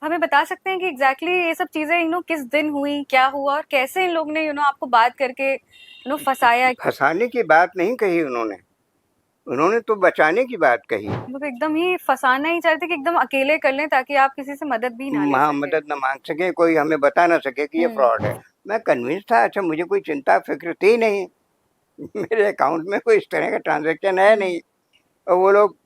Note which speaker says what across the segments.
Speaker 1: हमें बता सकते हैं कि एग्जैक्टली ये सब चीजें किस दिन हुई, क्या हुआ और कैसे इन लोग ने आपको बात करके फंसाया?
Speaker 2: फंसाने की बात नहीं कही उन्होंने। उन्होंने तो बचाने की बात कही।
Speaker 1: वो तो एकदम ही फंसाना ही चाहते कि एकदम अकेले कर लें ताकि आप किसी से मदद भी ना ले
Speaker 2: वहाँ
Speaker 1: सके।
Speaker 2: मदद न मांग सके, कोई हमें बता ना सके कि ये फ्रॉड है। मैं कन्विंस था। अच्छा, मुझे कोई चिंता फिक्र थी नहीं। मेरे अकाउंट में कोई इस तरह का ट्रांजैक्शन है नहीं। और वो लोग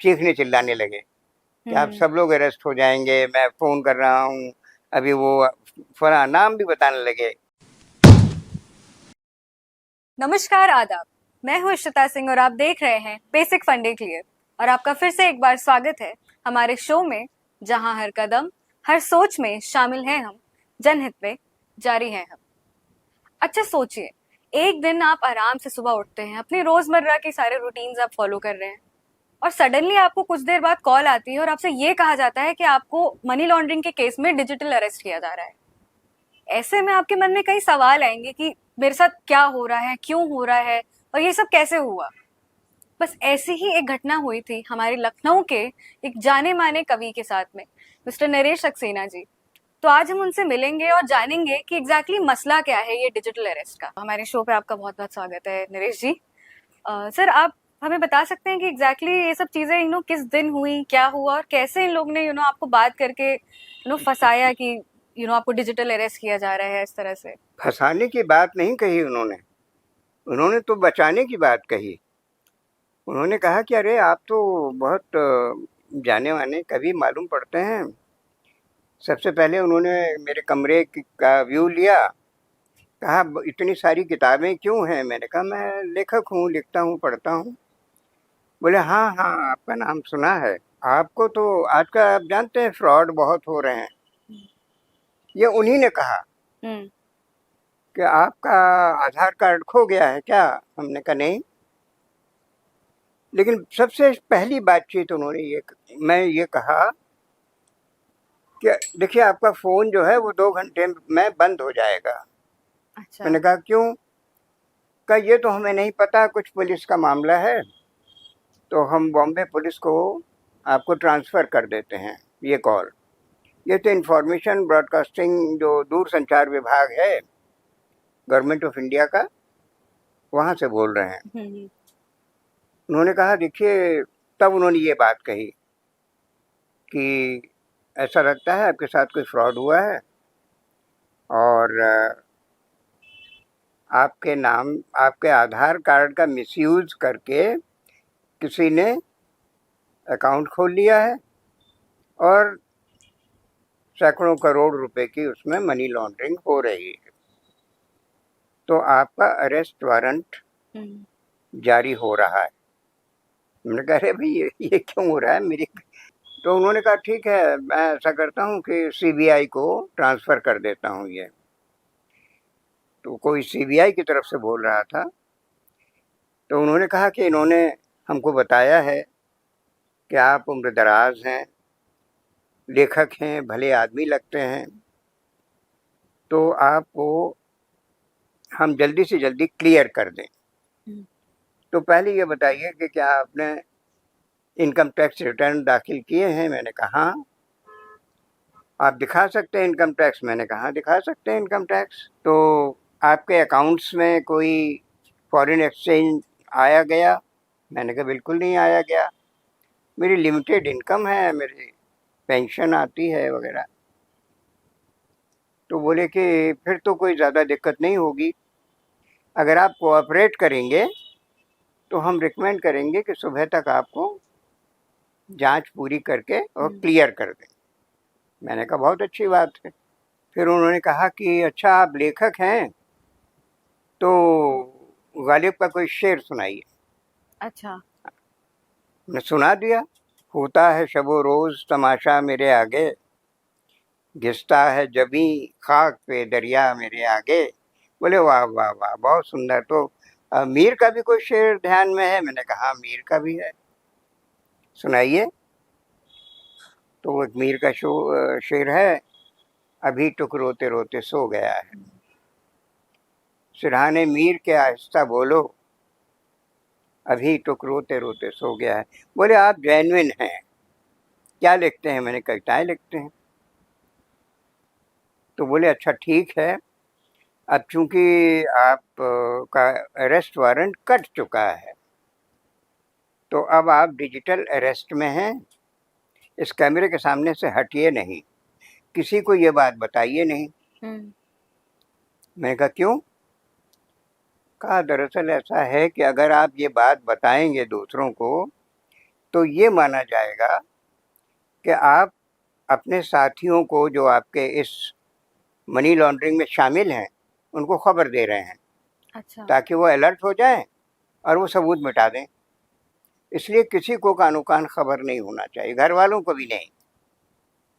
Speaker 2: चीखने चिल्लाने लगे कि आप सब लोग अरेस्ट हो जाएंगे, मैं फोन कर रहा हूँ। अभी वो फला नाम भी बताने लगे।
Speaker 1: नमस्कार, आदाब। मैं हूँ इशिता सिंह और आप देख रहे हैं बेसिक फंडे क्लियर। और आपका फिर से एक बार स्वागत है हमारे शो में, जहां हर कदम हर सोच में शामिल हैं हम, जनहित में जारी हैं हम। अच्छा सोचिए, एक दिन आप आराम से सुबह उठते हैं, अपनी रोजमर्रा के सारे रूटीन्स आप फॉलो कर रहे हैं और सडनली आपको कुछ देर बाद कॉल आती है और आपसे ये कहा जाता है कि आपको मनी लॉन्ड्रिंग के केस में डिजिटल अरेस्ट किया जा रहा है। ऐसे में आपके मन में कई सवाल आएंगे कि मेरे साथ क्या हो रहा है, क्यों हो रहा है और ये सब कैसे हुआ। बस ऐसी ही एक घटना हुई थी हमारे लखनऊ के एक जाने माने कवि के साथ में, मिस्टर नरेश सक्सेना जी। तो आज हम उनसे मिलेंगे और जानेंगे कि एग्जैक्टली मसला क्या है ये डिजिटल अरेस्ट का। हमारे शो पे आपका बहुत बहुत स्वागत है नरेश जी। सर, आप हमें बता सकते हैं कि एग्जैक्टली ये सब चीजें किस दिन हुई, क्या हुआ और कैसे इन लोग ने आपको बात करके फंसाया कि आपको डिजिटल अरेस्ट किया जा रहा है इस तरह से?
Speaker 2: फंसाने की बात नहीं कही उन्होंने। उन्होंने तो बचाने की बात कही। उन्होंने कहा कि अरे आप तो बहुत जाने माने कवि मालूम पड़ते हैं। सबसे पहले उन्होंने मेरे कमरे का व्यू लिया। कहा इतनी सारी किताबें क्यों हैं? मैंने कहा मैं लेखक हूँ, लिखता हूँ, पढ़ता हूँ। बोले हाँ हाँ, आपका नाम सुना है। आपको तो आजकल आप जानते हैं फ्रॉड बहुत हो रहे हैं। ये उन्हीं ने कहा
Speaker 1: हम्म।
Speaker 2: कि आपका आधार कार्ड खो गया है क्या? हमने कहा नहीं। लेकिन सबसे पहली बातचीत उन्होंने मैं ये कहा कि देखिए आपका फ़ोन जो है वो 2 घंटे में बंद हो जाएगा।
Speaker 1: अच्छा।
Speaker 2: मैंने कहा क्यों? कहा ये तो हमें नहीं पता, कुछ पुलिस का मामला है, तो हम बॉम्बे पुलिस को आपको ट्रांसफ़र कर देते हैं ये कॉल। ये तो इंफॉर्मेशन ब्रॉडकास्टिंग जो दूरसंचार विभाग है गवर्नमेंट ऑफ इंडिया का, वहाँ से बोल रहे हैं। उन्होंने कहा देखिए, तब उन्होंने ये बात कही कि ऐसा लगता है आपके साथ कोई फ्रॉड हुआ है और आपके नाम, आपके आधार कार्ड का मिसयूज़ करके किसी ने अकाउंट खोल लिया है और सैकड़ों करोड़ रुपए की उसमें मनी लॉन्ड्रिंग हो रही है, तो आपका अरेस्ट वारंट जारी हो रहा है। मैंने कहा अरे भाई ये क्यों हो रहा है मेरी? तो उन्होंने कहा ठीक है, मैं ऐसा करता हूँ कि सीबीआई को ट्रांसफ़र कर देता हूँ ये। तो कोई सीबीआई की तरफ से बोल रहा था। तो उन्होंने कहा कि इन्होंने हमको बताया है कि आप उम्रदराज हैं, लेखक हैं, भले आदमी लगते हैं, तो आपको हम जल्दी से जल्दी क्लियर कर दें। तो पहले ये बताइए कि क्या आपने इनकम टैक्स रिटर्न दाखिल किए हैं? मैंने कहा हाँ। आप दिखा सकते हैं इनकम टैक्स? मैंने कहा हाँ, दिखा सकते हैं इनकम टैक्स। तो आपके अकाउंट्स में कोई फॉरेन एक्सचेंज आया गया? मैंने कहा बिल्कुल नहीं आया गया, मेरी लिमिटेड इनकम है, मेरी पेंशन आती है वगैरह। तो बोले कि फिर तो कोई ज़्यादा दिक्कत नहीं होगी, अगर आप कोऑपरेट करेंगे तो हम रिकमेंड करेंगे कि सुबह तक आपको जांच पूरी करके और क्लियर कर दें। मैंने कहा बहुत अच्छी बात है। फिर उन्होंने कहा कि अच्छा आप लेखक हैं तो गालिब का कोई शेर सुनाइए।
Speaker 1: अच्छा।
Speaker 2: मैं सुना दिया। होता है शबो रोज़ तमाशा मेरे आगे, घिसता है जबी खाक पे दरिया मेरे आगे। बोले वाह वाह वाह, बहुत सुंदर। तो मीर का भी कोई शेर ध्यान में है? मैंने कहा मीर का भी है, सुनाइए। तो वो एक मीर का शेर है, अभी टुक रोते रोते सो गया है, सिरहाने मीर के आहिस्ता बोलो, अभी टुक रोते रोते सो गया है। बोले आप जेन्युइन हैं, क्या लिखते हैं? मैंने कविताएं लिखते हैं। तो बोले अच्छा ठीक है, अब चूंकि आप का अरेस्ट वारंट कट चुका है, तो अब आप डिजिटल अरेस्ट में हैं, इस कैमरे के सामने से हटिए नहीं, किसी को ये बात बताइए नहीं। मैंने कहा क्यों? कहा दरअसल ऐसा है कि अगर आप ये बात बताएंगे दूसरों को तो ये माना जाएगा कि आप अपने साथियों को जो आपके इस मनी लॉन्ड्रिंग में शामिल हैं उनको खबर दे रहे हैं,
Speaker 1: अच्छा।
Speaker 2: ताकि वो अलर्ट हो जाएं और वो सबूत मिटा दें। इसलिए किसी को कानो कान खबर नहीं होना चाहिए, घर वालों को भी नहीं,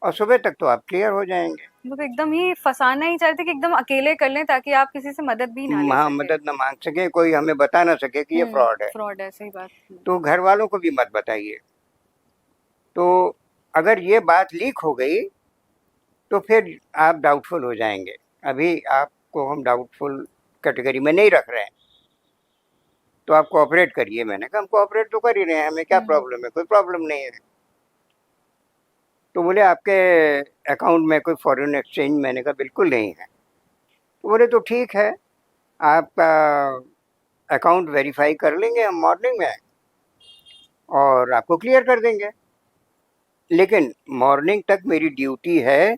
Speaker 2: और सुबह तक तो आप क्लियर हो जाएंगे।
Speaker 1: वो तो एकदम ही फंसाना ही चाहते कि एकदम अकेले कर लें ताकि आप किसी से मदद भी ना ले
Speaker 2: वहाँ
Speaker 1: सके।
Speaker 2: मदद न मांग सके, कोई हमें बता ना सके कि ये फ्रॉड है।
Speaker 1: फ्रॉड है, सही बात।
Speaker 2: तो घर वालों को भी मत बताइए। तो अगर ये बात लीक हो गई तो फिर आप डाउटफुल हो जाएंगे। अभी आपको हम डाउटफुल कैटेगरी में नहीं रख रहे हैं, तो आप कोऑपरेट करिए। मैंने कहा हम कोऑपरेट तो कर ही रहे हैं, हमें क्या प्रॉब्लम है? कोई प्रॉब्लम नहीं है। तो बोले आपके अकाउंट में कोई फॉरेन एक्सचेंज? मैंने कहा बिल्कुल नहीं है। तो बोले तो ठीक है, आपका अकाउंट वेरीफाई कर लेंगे हम मॉर्निंग में और आपको क्लियर कर देंगे, लेकिन मॉर्निंग तक मेरी ड्यूटी है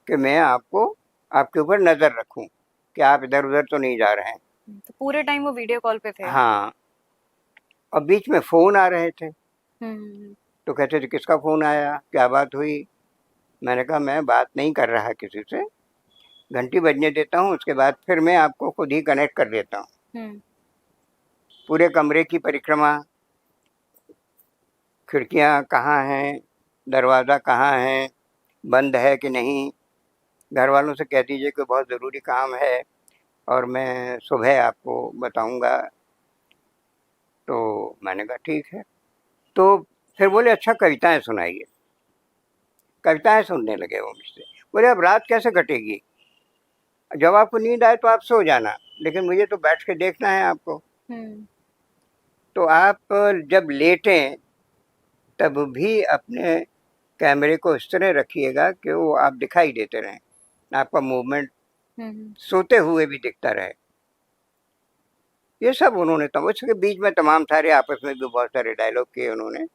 Speaker 2: कि मैं आपको आपके ऊपर नज़र रखूं कि आप इधर उधर तो नहीं जा रहे हैं।
Speaker 1: तो पूरे टाइम वो वीडियो कॉल पे थे?
Speaker 2: हाँ, और बीच में फ़ोन आ रहे थे।
Speaker 1: हम्म।
Speaker 2: तो कहते थे किसका फ़ोन आया, क्या बात हुई? मैंने कहा मैं बात नहीं कर रहा किसी से, घंटी बजने देता हूँ, उसके बाद फिर मैं आपको खुद ही कनेक्ट कर देता हूँ। पूरे कमरे की परिक्रमा, खिड़कियाँ कहाँ हैं, दरवाज़ा कहाँ है, बंद है कि नहीं, घर वालों से कह दीजिए कि बहुत ज़रूरी काम है और मैं सुबह आपको बताऊंगा। तो मैंने कहा ठीक है। तो फिर बोले अच्छा कविताएं सुनाइए। कविताएं सुनने लगे वो मुझसे। बोले अब रात कैसे कटेगी? जब आपको नींद आए तो आप सो जाना, लेकिन मुझे तो बैठ के देखना है आपको। तो आप जब लेटें तब भी अपने कैमरे को इस तरह रखिएगा कि वो आप दिखाई देते रहें, आपका मूवमेंट सोते हुए भी दिखता रहे। ये सब उन्होंने, तब उसके बीच में तमाम सारे आपस में भी बहुत सारे डायलॉग किए उन्होंने।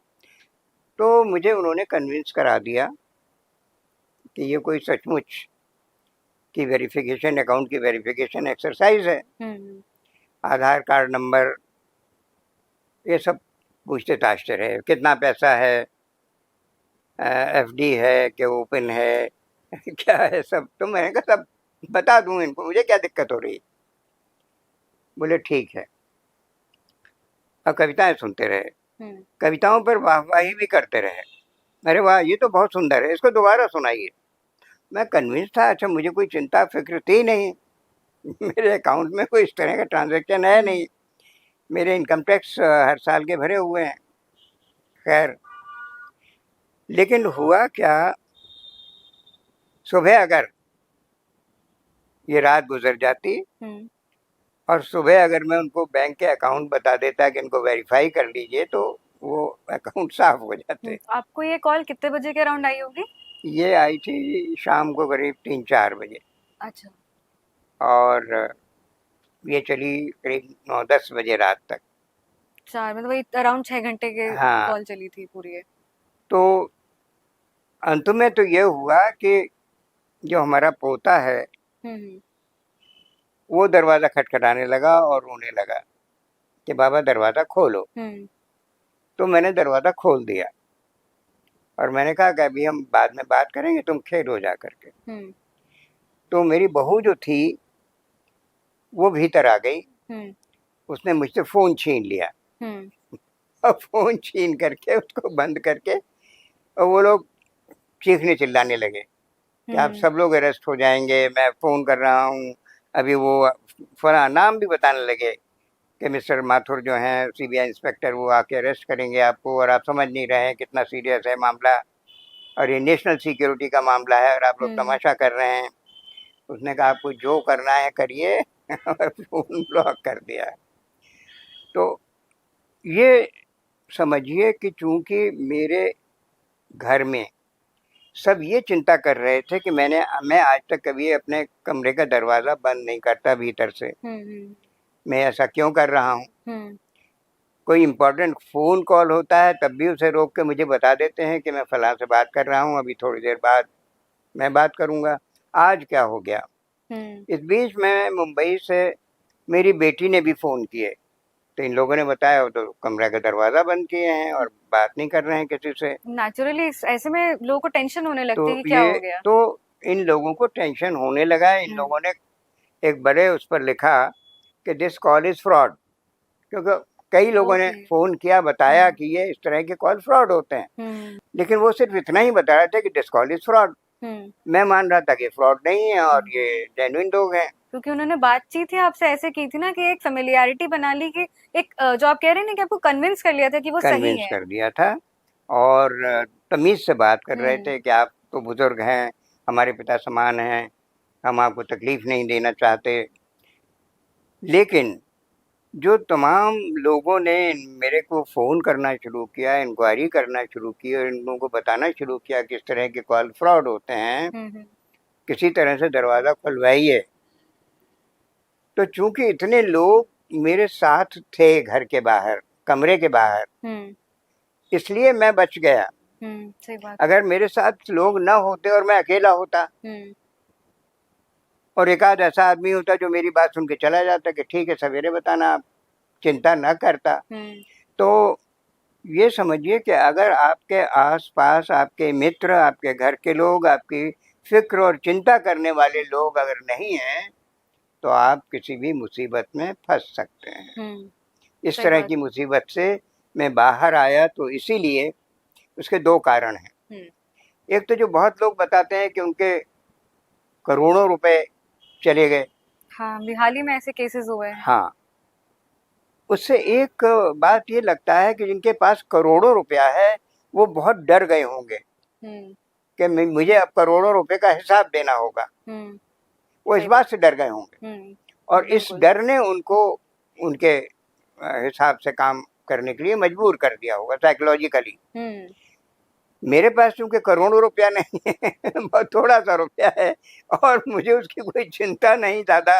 Speaker 2: तो मुझे उन्होंने कन्विंस करा दिया कि ये कोई सचमुच की वेरिफिकेशन, अकाउंट की वेरिफिकेशन एक्सरसाइज है। आधार कार्ड नंबर ये सब पूछते ताछते रहे, कितना पैसा है, एफडी है कि ओपन है क्या है सब। तो मैंने कहा सब बता दूं इनको, मुझे क्या दिक्कत हो रही। बोले ठीक है। और कविताएं सुनते रहे, कविताओं पर वाहवाही भी करते रहे, अरे वाह ये तो बहुत सुंदर है, इसको दोबारा सुनाइए। मैं कन्विंस था, अच्छा मुझे कोई चिंता फिक्र थी नहीं, मेरे अकाउंट में कोई इस तरह का ट्रांजैक्शन है नहीं, मेरे इनकम टैक्स हर साल के भरे हुए हैं। खैर, लेकिन हुआ क्या, सुबह अगर ये रात गुजर जाती और सुबह अगर मैं उनको बैंक के अकाउंट बता देता कि इनको वेरीफाई कर लीजिए, तो वो अकाउंट साफ हो जाते।
Speaker 1: आपको ये कॉल कितने बजे के अराउंड आई होगी?
Speaker 2: ये आई थी शाम को करीब 3-4 बजे।
Speaker 1: अच्छा।
Speaker 2: और ये चली करीब 9-10 बजे रात तक।
Speaker 1: 4 मतलब वही अराउंड 6 घंटे के
Speaker 2: हाँ।
Speaker 1: कॉल चली थी पूरी।
Speaker 2: तो अंत में तो ये हुआ कि जो हमारा पोता है वो दरवाज़ा खटखटाने लगा और रोने लगा कि बाबा दरवाज़ा खोलो। तो मैंने दरवाज़ा खोल दिया और मैंने कहा कि अभी हम बाद में बात करेंगे, तुम खेलो जा करके। तो मेरी बहू जो थी वो भीतर आ गई, उसने मुझसे फ़ोन छीन लिया और फ़ोन छीन करके उसको बंद करके, और वो लोग चीखने चिल्लाने लगे कि आप सब लोग अरेस्ट हो जाएंगे, मैं फ़ोन कर रहा हूँ। अभी वो फला नाम भी बताने लगे कि मिस्टर माथुर जो हैं सीबीआई इंस्पेक्टर, वो आके अरेस्ट करेंगे आपको, और आप समझ नहीं रहे हैं कितना सीरियस है मामला, और ये नेशनल सिक्योरिटी का मामला है और आप लोग तमाशा कर रहे हैं। उसने कहा आपको जो करना है करिए और फ़ोन ब्लॉक कर दिया। तो ये समझिए कि चूंकि मेरे घर में सब ये चिंता कर रहे थे कि मैं आज तक कभी अपने कमरे का दरवाज़ा बंद नहीं करता भीतर से। मैं ऐसा क्यों कर रहा हूँ? कोई इम्पोर्टेंट फ़ोन कॉल होता है तब भी उसे रोक के मुझे बता देते हैं कि मैं फ़लाँ से बात कर रहा हूँ, अभी थोड़ी देर बाद मैं बात करूँगा। आज क्या हो गया? इस बीच में मुंबई से मेरी बेटी ने भी फ़ोन किए, तो इन लोगों ने बताया वो तो कमरे का दरवाज़ा बंद किए हैं और बात नहीं कर रहे हैं किसी से।
Speaker 1: नेचुरली ऐसे में लोगों को टेंशन होने लगती है
Speaker 2: तो
Speaker 1: कि क्या
Speaker 2: ये
Speaker 1: हो गया।
Speaker 2: तो इन लोगों को टेंशन होने लगा है। इन लोगों ने एक बड़े उस पर लिखा कि दिस कॉल इज़ फ्रॉड, क्योंकि कई लोगों ने
Speaker 1: ओके।
Speaker 2: फ़ोन किया, बताया कि ये इस तरह के कॉल फ्रॉड होते हैं, लेकिन वो सिर्फ इतना ही बता रहे थे कि दिस कॉल इज़ फ्रॉड। मैं मान रहा था कि फ्रॉड नहीं है और ये जेन्युइन लोग हैं।
Speaker 1: क्योंकि उन्होंने बातचीत ही आपसे ऐसे की थी ना कि एक फेमिलियरिटी बना ली कि एक जो आप कह रहे हैं ना कि आपको कन्विंस कर लिया था कि वो सही
Speaker 2: कन्विंस
Speaker 1: है।
Speaker 2: कर दिया था और तमीज़ से बात कर रहे थे कि आप तो बुजुर्ग हैं, हमारे पिता समान हैं, हम आपको तकलीफ़ नहीं देना चाहते। लेकिन जो तमाम लोगों ने मेरे को फ़ोन करना शुरू किया, इंक्वायरी करना शुरू की और इन लोगों को बताना शुरू किया कि इस तरह के कॉल फ्रॉड होते हैं, किसी तरह से दरवाज़ा खुलवाइए। तो चूंकि इतने लोग मेरे साथ थे घर के बाहर, कमरे के बाहर, इसलिए मैं बच गया।
Speaker 1: सही बात।
Speaker 2: अगर मेरे साथ लोग न होते और मैं अकेला होता और एक आध ऐसा आदमी होता जो मेरी बात सुन के चला जाता कि ठीक है सवेरे बताना, आप चिंता न करता, तो ये समझिए कि अगर आपके आसपास आपके मित्र, आपके घर के लोग, आपकी फिक्र और चिंता करने वाले लोग अगर नहीं हैं, तो आप किसी भी मुसीबत में फंस सकते हैं। इस तरह की मुसीबत से मैं बाहर आया तो इसीलिए, उसके दो कारण हैं। एक तो जो बहुत लोग बताते हैं कि उनके करोड़ों रुपए चले गए।
Speaker 1: हाँ, अभी हाल ही में ऐसे केसेस हुए हैं।
Speaker 2: हाँ, उससे एक बात ये लगता है कि जिनके पास करोड़ों रुपया है वो बहुत डर गए होंगे कि मुझे अब करोड़ों रुपए का हिसाब देना होगा। वो इस बात से डर गए होंगे और इस डर ने उनको उनके हिसाब से काम करने के लिए मजबूर कर दिया होगा साइकोलॉजिकली। मेरे पास चूंकि करोड़ों रुपया नहीं है बहुत थोड़ा सा रुपया है और मुझे उसकी कोई चिंता नहीं, ज़्यादा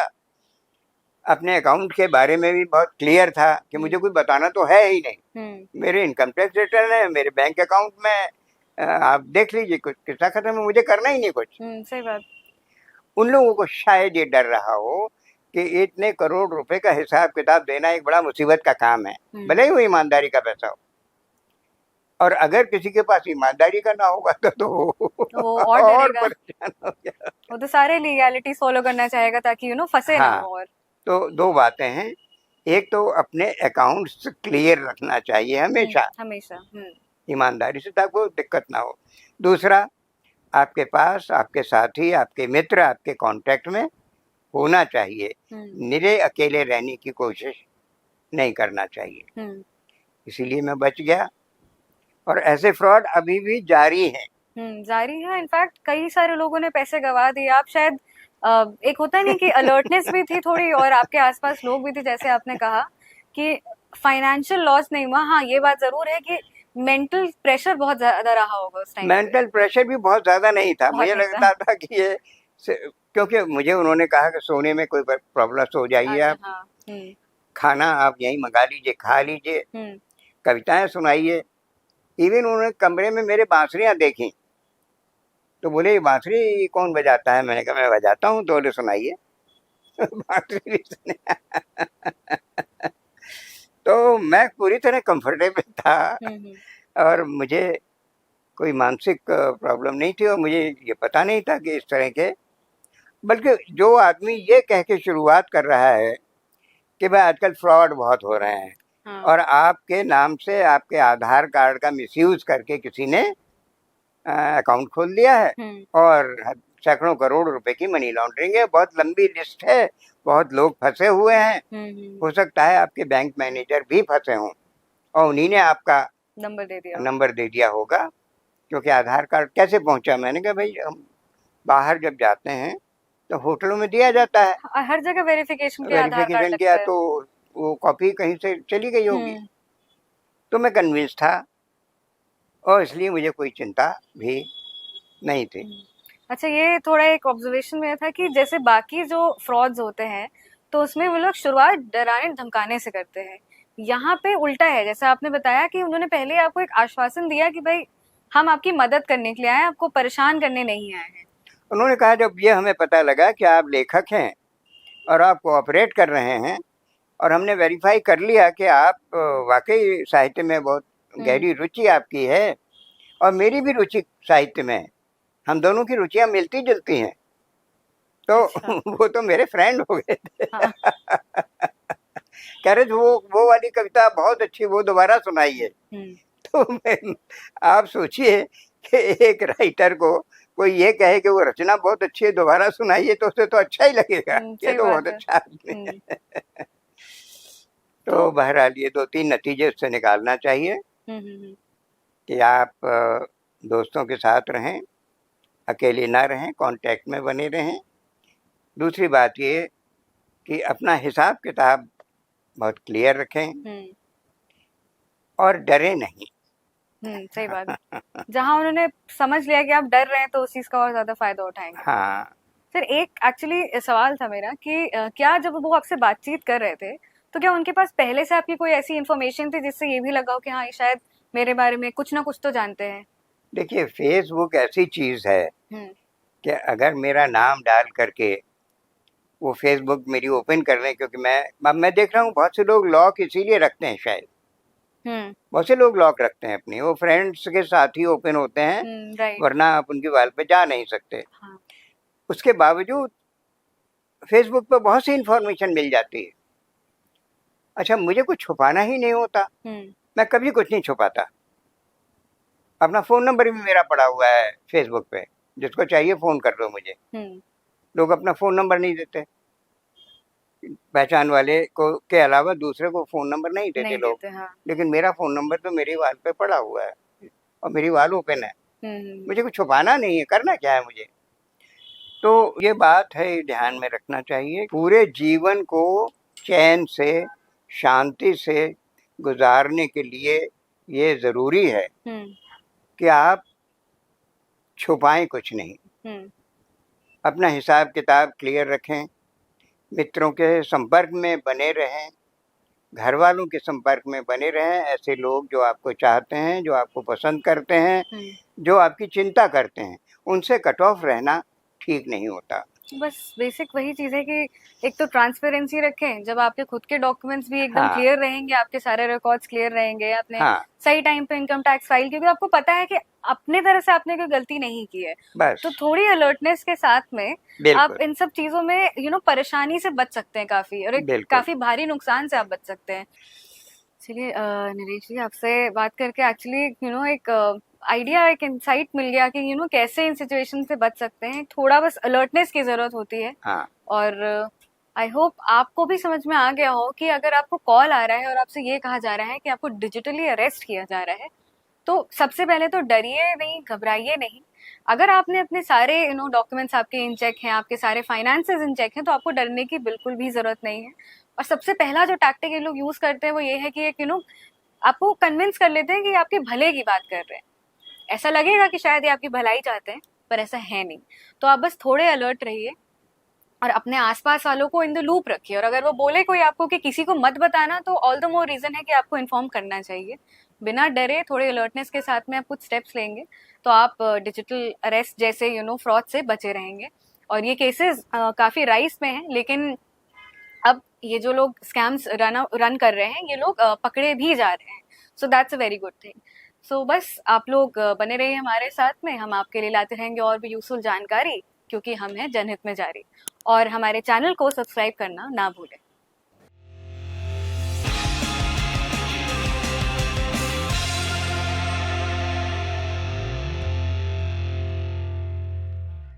Speaker 2: अपने अकाउंट के बारे में भी बहुत क्लियर था कि मुझे कुछ बताना तो है ही नहीं। मेरे इनकम टैक्स रिटर्न है, मेरे बैंक अकाउंट में आप देख लीजिए, कुछ किस्सा खत्म है, मुझे करना ही नहीं कुछ।
Speaker 1: सही बात। उन
Speaker 2: लोगों को शायद ये डर रहा हो कि इतने करोड़ रुपए का हिसाब किताब देना एक बड़ा मुसीबत का काम है, भले ही वो ईमानदारी का पैसा हो। और अगर किसी के पास ईमानदारी का ना होगा तो
Speaker 1: वो और
Speaker 2: परेशान हो गया।
Speaker 1: वो तो सारे लीगैलिटीज फॉलो करना चाहेगा ताकि फंसे ना हो। और
Speaker 2: तो दो बातें हैं, एक तो अपने अकाउंट्स क्लियर रखना चाहिए हमेशा, ईमानदारी से, ताकि कोई दिक्कत ना हो। दूसरा, आपके पास आपके साथी, आपके मित्र आपके कांटेक्ट में होना चाहिए। निरे अकेले रहने की कोशिश नहीं करना चाहिए। इसीलिए मैं बच गया और ऐसे फ्रॉड अभी भी जारी हैं।
Speaker 1: जारी है। इनफैक्ट कई सारे लोगों ने पैसे गवा दिए। आप शायद एक होता नहीं कि अलर्टनेस भी थी थोड़ी और आपके आसपास लोग भी थे, जैसे आपने कहा कि फाइनेंशियल लॉस नहीं हुआ। हाँ, ये बात जरूर है कि मेंटल प्रेशर बहुत ज्यादा रहा होगा उस टाइम।
Speaker 2: मेंटल प्रेशर भी बहुत ज्यादा नहीं था, मुझे लगता था कि ये क्योंकि मुझे उन्होंने कहा कि सोने में कोई प्रॉब्लम हो जाइए, आप खाना आप यहीं मंगा लीजिए, खा लीजिए, कविताएं सुनाइए। इवन उन्होंने कमरे में मेरे बांसुरियां देखी तो बोले ये बांसुरी कौन बजाता है? मैंने कहा मैं बजाता हूँ। तो बोले सुनाइए बांसुरी भी सुने तो मैं पूरी तरह कंफर्टेबल था और मुझे कोई मानसिक प्रॉब्लम नहीं थी और मुझे ये पता नहीं था कि इस तरह के, बल्कि जो आदमी ये कह के शुरुआत कर रहा है कि भाई आजकल फ्रॉड बहुत हो रहे हैं और आपके नाम से आपके आधार कार्ड का मिसयूज करके किसी ने अकाउंट खोल लिया है और सैकड़ों करोड़ रुपए की मनी लॉन्ड्रिंग है। बहुत लंबी लिस्ट है, बहुत लोग फंसे हुए हैं। हो सकता है आपके बैंक मैनेजर भी फंसे हों और उन्हीं ने आपका नंबर दे दिया होगा, क्योंकि आधार कार्ड कैसे पहुंचा? मैंने कहा भाई हम बाहर जब जाते हैं तो होटलों में दिया जाता है,
Speaker 1: हर जगह वेरिफिकेशन के आधार कार्ड लगता
Speaker 2: किया
Speaker 1: है।
Speaker 2: तो वो कॉपी कहीं से चली गई होगी। तो मैं कन्विंस था और इसलिए मुझे कोई चिंता भी नहीं थी।
Speaker 1: अच्छा, ये थोड़ा एक ऑब्जर्वेशन में था कि जैसे बाकी जो फ्रॉड्स होते हैं तो उसमें वो लोग शुरुआत डराने धमकाने से करते हैं, यहाँ पे उल्टा है। जैसा आपने बताया कि उन्होंने पहले आपको एक आश्वासन दिया कि भाई हम आपकी मदद करने के लिए आए हैं, आपको परेशान करने नहीं आए हैं।
Speaker 2: उन्होंने कहा जब ये हमें पता लगा कि आप लेखक हैं और आप कोऑपरेट कर रहे हैं और हमने वेरीफाई कर लिया कि आप वाकई साहित्य में बहुत गहरी रुचि आपकी है और मेरी भी रुचि साहित्य में है, हम दोनों की रुचियां मिलती जुलती हैं, तो
Speaker 1: अच्छा।
Speaker 2: वो तो मेरे फ्रेंड हो गए थे।
Speaker 1: हाँ।
Speaker 2: कह रहे थे वो वाली कविता बहुत अच्छी, वो दोबारा सुनाइए। तो आप सोचिए कि एक राइटर को कोई ये कहे कि वो रचना बहुत अच्छी है, दोबारा सुनाइए, तो उसे तो अच्छा ही लगेगा, ये
Speaker 1: सही
Speaker 2: तो बहुत
Speaker 1: बात है।
Speaker 2: अच्छा आदमी है। तो बहरहाल ये 2-3 नतीजे उससे निकालना चाहिए कि आप दोस्तों के साथ रहें, अकेले ना रहें, कांटेक्ट में बने रहें। दूसरी बात ये कि अपना हिसाब किताब बहुत क्लियर रखें और डरे नहीं।
Speaker 1: सही बात है। जहाँ उन्होंने समझ लिया कि आप डर रहे हैं तो उस चीज का और ज्यादा फायदा उठाएंगे।
Speaker 2: हाँ।
Speaker 1: सर, एक एक्चुअली सवाल था मेरा कि क्या जब वो आपसे बातचीत कर रहे थे तो क्या उनके पास पहले से आपकी कोई ऐसी इन्फॉर्मेशन थी जिससे ये भी लगा हो कि हाँ, ये शायद मेरे बारे में कुछ ना कुछ तो जानते हैं?
Speaker 2: देखिए, फेसबुक ऐसी चीज है कि अगर मेरा नाम डाल करके वो फेसबुक मेरी ओपन कर रहे हैं, क्योंकि मैं देख रहा हूँ बहुत से लोग लॉक इसीलिए रखते हैं शायद, बहुत से लोग लॉक रखते हैं अपनी, वो फ्रेंड्स के साथ ही ओपन होते हैं, वरना आप उनकी वाल पे जा नहीं सकते।
Speaker 1: हाँ।
Speaker 2: उसके बावजूद फेसबुक पे बहुत सी इंफॉर्मेशन मिल जाती है। अच्छा, मुझे कुछ छुपाना ही नहीं होता, मैं कभी कुछ नहीं छुपाता। अपना फोन नंबर भी मेरा पड़ा हुआ है फेसबुक पे, जिसको चाहिए फोन कर दो मुझे। लोग अपना फोन नंबर नहीं देते, पहचान वाले को के अलावा दूसरे को फोन नंबर नहीं देते लोग।
Speaker 1: हाँ।
Speaker 2: लेकिन मेरा फोन नंबर तो मेरी वाल पे पड़ा हुआ है और मेरी वाल ओपन है, मुझे कुछ छुपाना नहीं है, करना क्या है मुझे। तो ये बात है, ध्यान में रखना चाहिए। पूरे जीवन को चैन से, शांति से गुजारने के लिए ये जरूरी है कि आप छुपाएं कुछ नहीं, अपना हिसाब किताब क्लियर रखें, मित्रों के संपर्क में बने रहें, घर वालों के संपर्क में बने रहें, ऐसे लोग जो आपको चाहते हैं, जो आपको पसंद करते हैं, जो आपकी चिंता करते हैं, उनसे कट ऑफ रहना ठीक नहीं होता। बस
Speaker 1: बेसिक वही चीज है कि एक तो ट्रांसपेरेंसी रखें, जब आपके खुद के डॉक्यूमेंट्स भी एकदम क्लियर रहेंगे, आपके सारे रिकॉर्ड्स क्लियर रहेंगे, आपने सही टाइम पे इनकम टैक्स फाइल, क्योंकि आपको पता है कि अपने तरह से आपने कोई गलती नहीं की है, बस। तो थोड़ी अलर्टनेस के साथ में आप इन सब चीजों में परेशानी से बच सकते हैं काफी, और एक काफी भारी नुकसान से आप बच सकते हैं। चलिए नरेश जी, आपसे बात करके एक्चुअली एक आइडिया, एक इंसाइट मिल गया कि कैसे इन सिचुएशन से बच सकते हैं। थोड़ा बस अलर्टनेस की जरूरत होती है। और आई होप आपको भी समझ में आ गया हो कि अगर आपको कॉल आ रहा है और आपसे ये कहा जा रहा है कि आपको डिजिटली अरेस्ट किया जा रहा है, तो सबसे पहले तो डरिए नहीं, घबराइए नहीं। अगर आपने अपने सारे डॉक्यूमेंट्स आपके इन चेक हैं, आपके सारे फाइनेंसेस इन चेक हैं, तो आपको डरने की बिल्कुल भी जरूरत नहीं है। और सबसे पहला जो टैक्टिक ये लोग यूज करते हैं वो ये है कि एक आपको कन्विंस कर लेते हैं कि आपके भले की बात कर रहे हैं। ऐसा लगेगा कि शायद ये आपकी भलाई चाहते हैं, पर ऐसा है नहीं। तो आप बस थोड़े अलर्ट रहिए और अपने आसपास वालों को इन द लूप रखिए। और अगर वो बोले कोई आपको कि किसी को मत बताना, तो ऑल द मोर रीजन है कि आपको इन्फॉर्म करना चाहिए। बिना डरे, थोड़े अलर्टनेस के साथ में आप कुछ स्टेप्स लेंगे तो आप डिजिटल अरेस्ट जैसे फ्रॉड से बचे रहेंगे। और ये केसेस काफी राइज में हैं, लेकिन अब ये जो लोग स्कैम्स रन कर रहे हैं, ये लोग पकड़े भी जा रहे हैं। So that's a very good thing. So बस आप लोग बने रहिए हमारे साथ में, हम आपके लिए लाते रहेंगे और भी यूजफुल जानकारी, क्योंकि हम हैं जनहित में जारी। और हमारे चैनल को सब्सक्राइब करना ना भूलें।